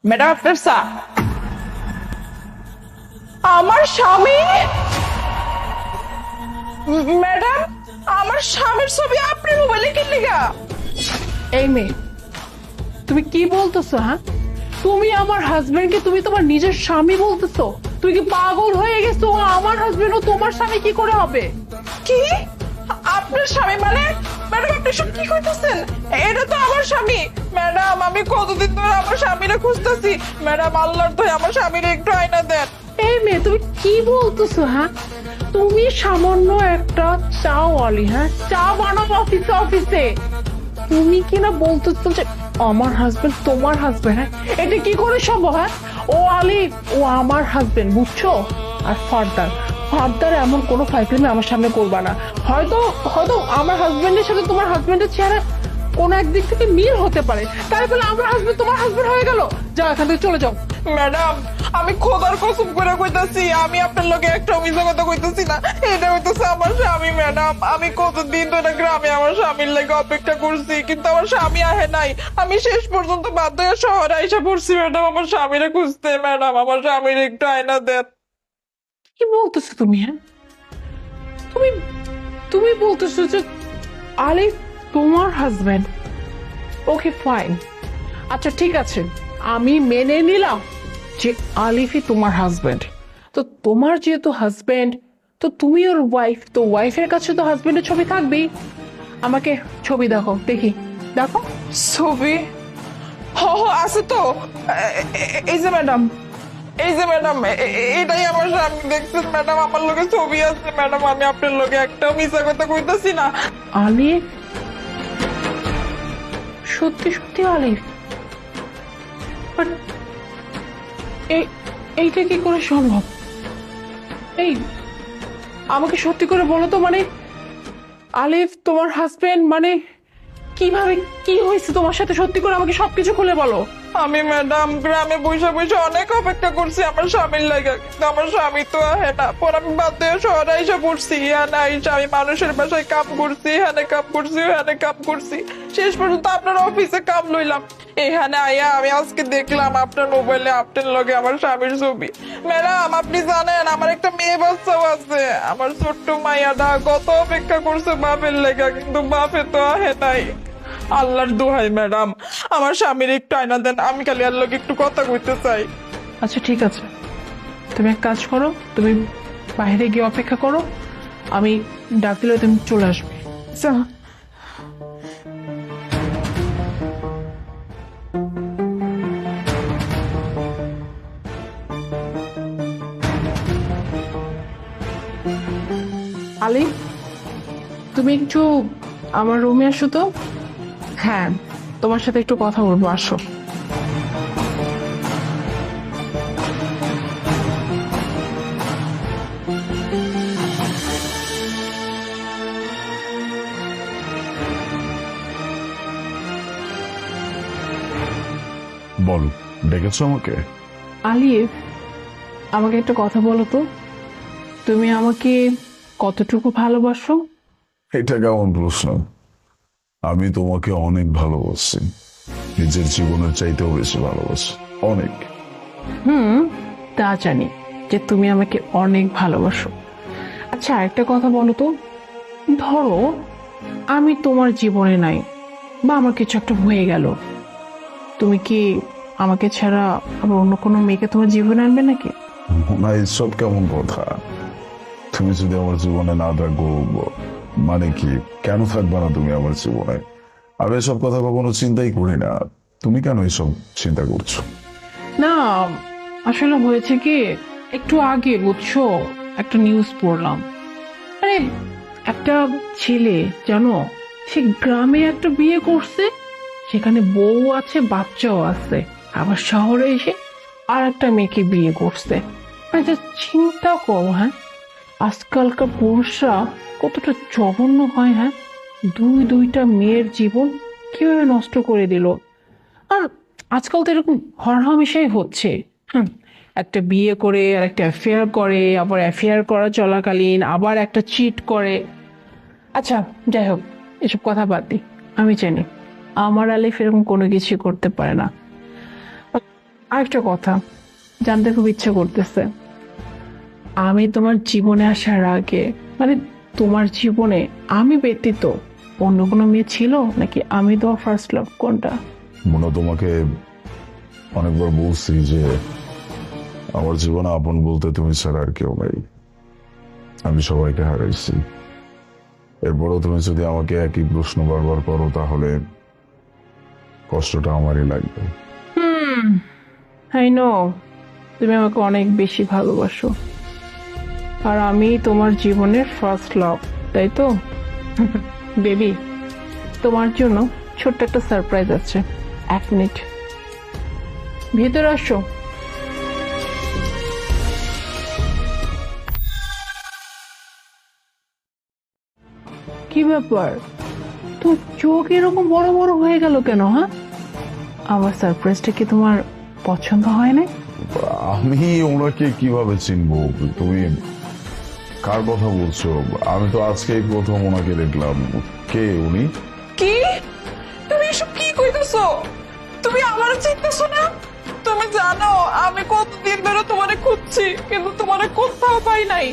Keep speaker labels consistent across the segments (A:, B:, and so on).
A: Madam আপনার চা। আমার স্বামী? ম্যাডাম, আমার স্বামীর ছবি আপনার মোবাইলে কি লিগা?
B: এই মেয়ে, তুমি কি বলতেছো? হ্যাঁ, তুমি আমার হাজবেন্ডকে তুমি তোমার নিজের স্বামী বলতেছো? তুই কি পাগল হয়ে গেছো? ও আমার হাজবেন্ড, ও তোমার স্বামী কি করে হবে?
A: কি? আপনার স্বামী মানে? ম্যাডাম আপনি সব কি কইতেছেন? এটা তো আমার স্বামী। ম্যাডাম আমি কতদিন ধরে আমার স্বামীরে খুঁজতেছি। ম্যাডাম আল্লাহর দয়া আমার স্বামীরে একটু আয়না দেন।
B: এই মেয়ে, তুমি কি বলতেছো? হ্যাঁ, তুমি সামান্য একটা চাওয়ালি, হ্যাঁ, চা বানাবো অফিসে অফিসে, তুমি কি না বলতেছো যে আমার হাজবেন্ড তোমার হাজবেন্ড? হ্যাঁ, এটা কি করে সম্ভব? হ্যাঁ, ও আলি, ও আমার হাজবেন্ড, বুঝছো? আর ফার্দার ফার্দার এমন কোনো ফাইজলামি আমার সামনে করবা না। হয়তো হয়তো আমার হাজবেন্ডের সাথে তোমার হাজবেন্ডের চেহারা কোন একদিক থেকে মিল হতে পারে, তাই বলে আমার হাজবেন্ড তোমার হাজবেন্ড হয়ে গেল? যাও, এখান থেকে চলে যাও।
A: ম্যাডাম আমি খোদার কসম করে কইতাছি আমি আপনার লগে একটা মিথ্যা কথা কইতাছি না। এটা হইতেছে আমার স্বামী। ম্যাডাম আমি কতদিন ধরে গ্রামে আমার স্বামীর লেগে অপেক্ষা করছি, কিন্তু আমার স্বামী আহে নাই। আমি শেষ পর্যন্ত বাধ্য হয়ে শহরে আইসা পড়ছি ম্যাডাম আমার স্বামীরে খুঁজতে। ম্যাডাম আমার স্বামীর একটু আয়না দেন।
B: কি বলতেছো তুমি? হ্যাঁ, তুমি তুমি বলতেছো যে আলিফ তোমার হাজবেন্ড? ওকে ফাইন, আচ্ছা ঠিক আছে, আমি মেনে নিলাম যে আলিফই তোমার হাজবেন্ড। তো তোমার যেহেতু হাজবেন্ড, তো তুমি ওর ওয়াইফ, তো ওয়াইফের কাছে তো হাজবেন্ডের ছবি থাকবেই। আমাকে ছবি দেখো, দেখি, দেখো।
A: ছবি? আছে তো। এই যে ম্যাডাম, এই যে ম্যাডাম, এটাই আমার স্বামী। দেখছেন ম্যাডাম আমার লগে ছবি আছে। ম্যাডাম আমি আপনার লগে একটাও মিথ্যা কথা কইতাছি না।
B: আলিফ, সত্যি সত্যি আলিফ? বাট এই এইটা কি করে সম্ভব? এই, আমাকে সত্যি করে বলো তো, মানে আলিফ তোমার হাজবেন্ড মানে কিভাবে, কি হয়েছে তোমার সাথে? সত্যি করে আমাকে সবকিছু খুলে বলো।
A: আমি ম্যাডাম গ্রামে বসে বসে অনেক অপেক্ষা করছি আমার স্বামীর লাগে, কিন্তু আমার স্বামী তো আহে না। পর আমি বাধ্য হয়ে শহরে এসে পড়ছি। এখানে আইসা আমি মানুষের বাসায় কাম করছি, এখানে কাম করছি, ওখানে কাম করছি, শেষ পর্যন্ত আপনার অফিসে কাম লইলাম। এখানে আইয়া আমি আজকে দেখলাম আপনার মোবাইলে আপনার লগে আমার স্বামীর ছবি। ম্যাডাম আপনি জানেন আমার একটা মেয়ে বাচ্চাও আছে। আমার ছোট্ট মাইয়াটা কত অপেক্ষা করছে বাপের লেগা, কিন্তু বাপে তো আহে নাই। আল্লাহর দোহাই ম্যাডাম আমার স্বামীর একটু আয়না দেন, আমি খালি আর লোক একটু কথা কইতে চাই।
B: আচ্ছা ঠিক আছে, তুমি এক কাজ করো, তুমি বাইরে গিয়ে অপেক্ষা করো, আমি ডাক দিলে তুমি চলে আসবে।
A: আচ্ছা।
B: আলি, তুমি একটু আমার রুমে আসো তো। হ্যাঁ, তোমার সাথে একটু কথা বলবো, আসো।
C: বল, ডেকেছো আমাকে?
B: আলিফ, আমাকে একটা কথা বলো তো, তুমি আমাকে কতটুকু ভালোবাসো?
C: এটা কেমন প্রশ্ন? আমি তোমাকে অনেক ভালোবাসি, নিজের জীবনের চাইতেও বেশি ভালোবাসি, অনেক।
B: তা জানি যে তুমি আমাকে অনেক ভালোবাসো। আচ্ছা একটা কথা বলো তো, ধরো আমি তোমার জীবনে নাই, বা আমার কিছু একটা হয়ে গেল, তুমি কি আমাকে ছাড়া আবার অন্য কোনো মেয়েকে তোমার জীবনে আনবে নাকি?
C: না, এইসব কেমন কথা? তুমি যদি আমার জীবনে না থাকো, মানে কি, কেন থাকবা না তুমি আমার জীবনে? আমি এসব কথা কখনো চিন্তাই করি না। তুমি কেন এসব চিন্তা করছো?
B: না, আসলে হয়েছে কি, একটু আগে বুঝছো একটা নিউজ পড়লাম। আরে, একটা ছেলে জানো, সে গ্রামে একটা বিয়ে করছে, সেখানে বউ আছে, বাচ্চাও আছে, আবার শহরে এসে আর একটা মেয়েকে বিয়ে করছে। মানে just চিন্তা করো, হ্যাঁ, আজকালকার পুরুষরা কতটা জঘন্য হয়। হ্যাঁ, দুইটা মেয়ের জীবন কিভাবে নষ্ট করে দিল। আর আজকাল তো এরকম হরহামেশাই হচ্ছে। হুম, একটা বিয়ে করে আর একটা অ্যাফেয়ার করে, আবার অ্যাফেয়ার করা চলাকালীন আবার একটা চিট করে। আচ্ছা যাই হোক, এসব কথা বাদ দিই। আমি জানি আমার আলিফ এরকম কোনো কিছু করতে পারে না। আরেকটা কথা জানতে খুব ইচ্ছে করতেছে, আমি তোমার জীবনে আসার আগে মানে তোমার জীবনে আমি ব্যতীত অন্য কোনো মেয়ে ছিল নাকি আমি তোমার ফার্স্ট লাভ, কোনটা?
C: মনে তোমাকে অনেকবার বলছি যে আমার জীবনে আপন বলতে তুমি ছাড়া আর কেউ নেই। আমি সবাইকে হারাইছি। এরপরও তুমি যদি আমাকে একই প্রশ্ন বারবার করো তাহলে কষ্টটা আমারই লাগবে।
B: আই নো তুমি আমাকে অনেক বেশি ভালোবাসো, আর আমি তোমার জীবনের ফার্স্ট লাভ, তাই তো? বেবি, তোমার জন্য ছোট্ট একটা সারপ্রাইজ আছে। 1 মিনিট, ভেতরে আসো। কি ব্যাপার, তো চোখ এরকম বড় বড় হয়ে গেল কেন? হ্যাঁ, আমার সারপ্রাইজটা কি তোমার পছন্দ হয় না?
C: আমি ওনাকে কিভাবে চিনবো? তুমি কার কথা বলছো? আমি তো আজকেই প্রথম ওনাকে দেখলাম। কে উনি?
A: কি তুমি এসব কি কইতেছো? তুমি আমার চিনতেছো না? তুমি জানো আমি কতদিন ধরে তোমারে খুঁজছি, কিন্তু তোমারে কোথাও পাই নাই।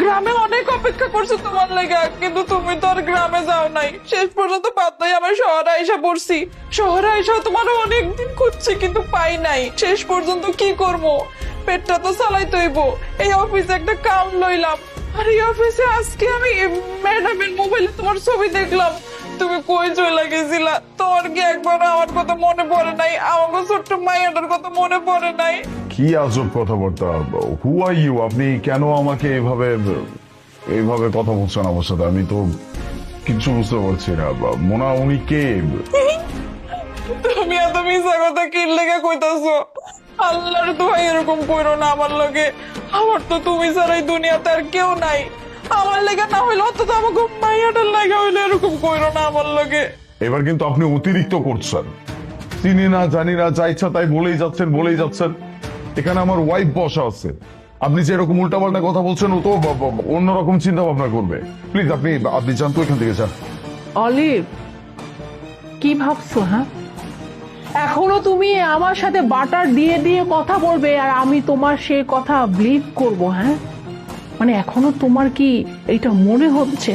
A: গ্রামে অনেক অপেক্ষা করছি তোমার লাগা, কিন্তু তুমি তো আর গ্রামে যাও নাই। শেষ পর্যন্ত বাধ্য আমি শহরে আইসা পড়ছি। শহরে আইসা তোমার অনেকদিন খুঁজছি কিন্তু পাই নাই। শেষ পর্যন্ত কি করবো, পেটটা তো চালাইতে হইব। এই অফিসে একটা কাম লইলাম, আর এই অফিসে আজকে আমি ম্যাডামের মোবাইলে তোমার ছবি দেখলাম। তুমি কই চলে গেছিলা? তোমার কি একবার আমার কথা মনে পড়ে নাই? আমাকে ছোট্ট মাইয়াটার কথা মনে পড়ে নাই?
C: কি আজব কথাবার্তা! হু আর ইউ? আপনি কেন আমাকে এইভাবে এইভাবে কথা বলছেন আমার সাথে? আমি তো কিছু বুঝতে পারছি না। মোনা, উনি কে?
A: তুমি এত মিশা কথা কি লেগে কইতাছো? আল্লাহর দোহাই এরকম কইরো না আমার লগে। আমার তো তুমি ছাড়াই দুনিয়াতে আর কেউ নাই। আমার লেগে না হইলে অন্তত আমাকে মাইয়াটার লেগে হইলে এরকম কইরো না আমার লগে।
C: এবার কিন্তু আপনি অতিরিক্ত করছেন। চিনি না জানি না, যা ইচ্ছা তাই বলেই যাচ্ছেন। এখানে আমার ওয়াইফ বসা আছে। আপনি যে এরকম উল্টাপাল্টা কথা বলছেন, ও তো অন্যরকম চিন্তা ভাবনা করবে। প্লিজ আপনি যান তো এখান থেকে, যান।
B: অলিভ, কি ভাবছো? হ্যাঁ, এখনো তুমি আমার সাথে বাটার দিয়ে দিয়ে কথা বলবে আর আমি তোমার সেই কথা বিলিভ করব? হ্যাঁ, মানে এখনো তোমার কি এটা মনে হচ্ছে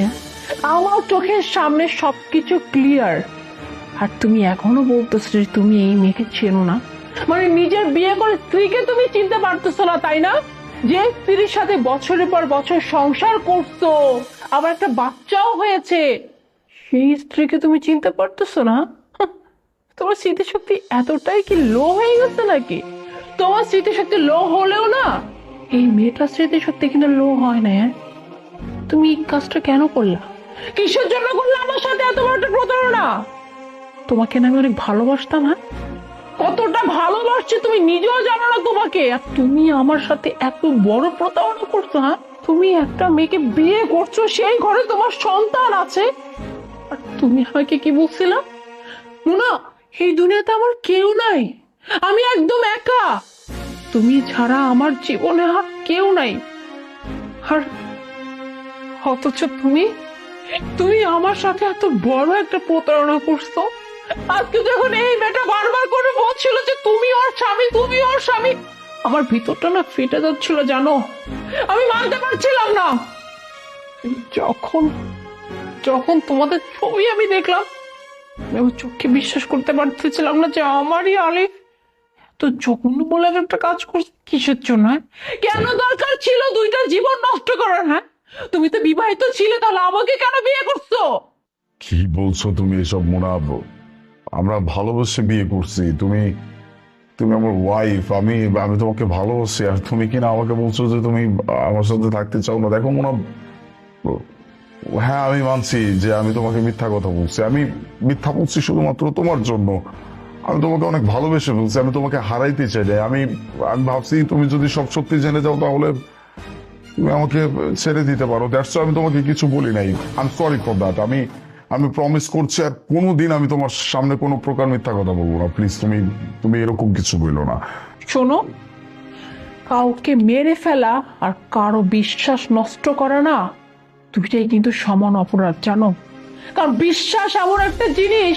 B: আমার চোখের সামনে সবকিছু ক্লিয়ার, আর তুমি এখনো বলতেছো যে তুমি এই মেয়েকে চেনো না? মানে নিজের বিয়ে করে স্ত্রীকে তুমি চিনতে পারতেছো না, তাই না? যে স্ত্রীর সাথে বছরের পর বছর সংসার করছো, আবার একটা বাচ্চাও হয়েছে, সেই স্ত্রীকে তুমি চিনতে পারতেছো না? তোমার স্মৃতিশক্তি এতটাই কি লো হয়ে গেছে নাকি? তোমার স্মৃতিশক্তি লো হলেও না এই মেয়েটার স্মৃতিশক্তি কিন্তু লো হয় না। হ্যাঁ, তুমি এই কাজটা কেন করলা? কিসের জন্য করলে আমার সাথে এত বড় একটা প্রতারণা? তোমাকে না আমি অনেক ভালোবাসতাম। হ্যাঁ, কতটা ভালোবাসছি তুমি নিজেও জানো না তোমাকে, আর তুমি আমার সাথে এত বড় প্রতারণা করছো। হ্যাঁ, তুমি একটা মেয়েকে বিয়ে করছো, সেই ঘরে তোমার সন্তান আছে, আর তুমি আমাকে কি বলছিলা? না, এই দুনিয়াতে আমার কেউ নাই, আমি একদম একা, তুমি ছাড়া আমার জীবনে আর কেউ নাই। আর অথচ তুমি আমার সাথে এত বড় একটা প্রতারণা করছো। আজকে যখন এই মেয়েটা বারবার করে বলছিল যে তুমি ওর স্বামী, আমার ভিতরটা না ফেটে যাচ্ছিল, জানো? আমি মানতে পারছিলাম না। যখন যখন তোমাদের ছবি আমি দেখলাম, আমি আমার চোখকে বিশ্বাস করতে পারতেছিলাম না যে আমারই আলিফ তো জঘন্য বলে একটা কাজ করছে। কিসের জন্য? কেন দরকার ছিল দুইটা জীবন নষ্ট করার? হ্যাঁ, তুমি তো বিবাহিত ছিলে, তাহলে আমাকে কেন বিয়ে করছো?
C: কি বলছো তুমি এসব, মোনা? আমরা ভালোবেসে বিয়ে করছি। তুমি আমার ওয়াইফ। আমি তোমাকে ভালোবাসি, আর তুমি কিনা আমাকে বলছো যে তুমি আমার সাথে থাকতে চাও না। দেখো মোনা, হ্যাঁ আমি মানছি যে আমি তোমাকে মিথ্যা কথা বলছি। আমি মিথ্যা বলছি শুধুমাত্র তোমার জন্য। আমি তোমাকে অনেক ভালোবেসে বলছি, আমি তোমাকে হারাইতে চাই না। আমি ভাবছি তুমি যদি সব সত্যি জেনে যাও তাহলে তুমি আমাকে ছেড়ে দিতে পারো। দ্যাটস আমি তোমাকে কিছু বলি নাই। I am sorry for that. আমি প্রমিস করছি আর কোনোদিন আমি তোমার সামনে কোনো প্রকার মিথ্যা কথা বলবো না। প্লিজ তুমি এরকম কিছু বললো না।
B: শোনো, কাউকে মেরে ফেলা আর কারো বিশ্বাস নষ্ট করা না, দুইটাই কিন্তু সমান অপরাধ, জানো? কারণ বিশ্বাস এমন একটা জিনিস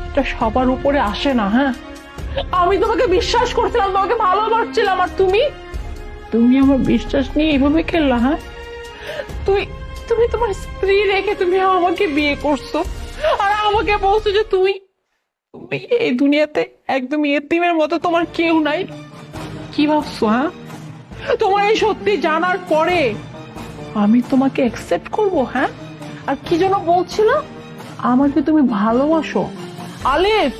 B: এটা সবার উপরে আসে না। হ্যাঁ, আমি তোমাকে বিশ্বাস করছিলাম, তোমাকে ভালোবাসছিলাম, আর তুমি তুমি আমার বিশ্বাস নিয়ে এইভাবে খেললা। হ্যাঁ, তুমি তুমি তোমার স্ত্রী রেখে তুমি আমাকে বিয়ে করছো, আর আমাকে বলছো যে তুমি তুমি এই দুনিয়াতে একদম ইয়েতিমের মতো, তোমার কেউ নাই। কি ভাবছো? হ্যাঁ, তোমার এই সত্যি জানার পরে আমি তোমাকে অ্যাকসেপ্ট করব? হ্যাঁ, আর কি যেন বলছিল, আমাকে তুমি ভালোবাসো। আলিফ,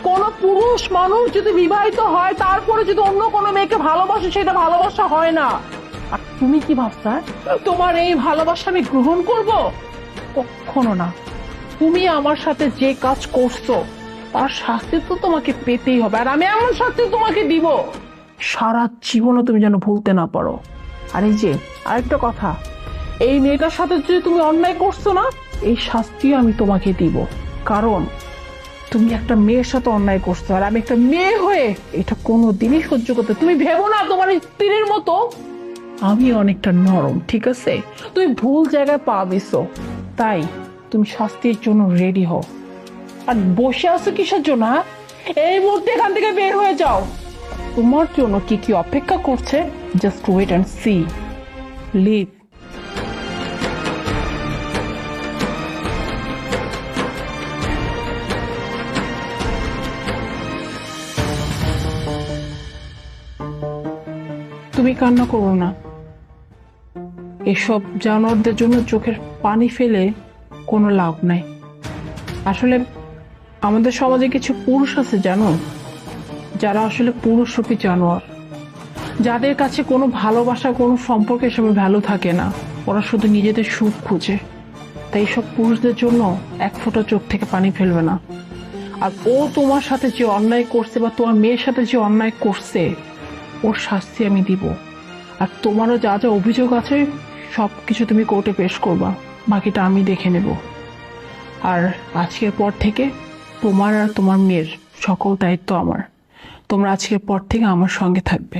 B: কোন পুরুষ মানুষ যদি বিবাহিত হয় তারপরে যদি অন্য কোনো মেয়েকে ভালোবাসে, সেটা ভালোবাসা হয় না। আর তুমি কি ভাবছো, হ্যাঁ? তোমার এই ভালোবাসা আমি গ্রহণ করব? কখনো না। তুমি আমার সাথে যে কাজ করছো তার শাস্তি তো তোমাকে পেতেই হবে, আর আমি এমন শাস্তি তোমাকে দিব সারা জীবনও তুমি যেন ভুলতে না পারো। আর এই যে আরেকটা কথা, এই মেয়েটার সাথে যদি তুমি অন্যায় করছো না, এই শাস্তিও আমি তোমাকে দিব। কারণ তুমি একটা মেয়ের সাথে অন্যায় করছো, আর আমি একটা মেয়ে হয়ে এটা কোনোদিনই সহ্য করতে, তুমি ভেবো না তোমার স্ত্রীর মতো আমি অনেকটা নরম, ঠিক আছে? তুমি ভুল জায়গায় পা দিছো, তাই তুমি শাস্তির জন্য রেডি হও। আর বসে আছো কিসের জন্য? হ্যাঁ? এই মুহূর্তে এখান থেকে বের হয়ে যাও। তোমার জন্য কি কি অপেক্ষা করছে, just wait and see. Leave. তুমি কান্না করো না। এসব জানোয়ারদের জন্য চোখের পানি ফেলে কোনো লাভ নাই। আসলে আমাদের সমাজে কিছু পুরুষ আছে জানো, যারা আসলে পুরুষরূপী জানোয়ার, যাদের কাছে কোনো ভালোবাসা, কোনো সম্পর্ক এসবের ভ্যালু থাকে না। ওরা শুধু নিজেদের সুখ খুঁজে। তাই সব পুরুষদের জন্য এক ফোঁটা চোখ থেকে পানি ফেলবে না। আর ও তোমার সাথে যে অন্যায় করছে বা তোমার মেয়ের সাথে যে অন্যায় করছে, ওর শাস্তি আমি দিব। আর তোমারও যা যা অভিযোগ আছে সবকিছু তুমি কোর্টে পেশ করবা, বাকিটা আমি দেখে নেব। আর আজকের পর থেকে তোমার আর তোমার মেয়ের সকল দায়িত্ব আমার। তোমরা আজকের পর থেকে আমার সঙ্গে থাকবে।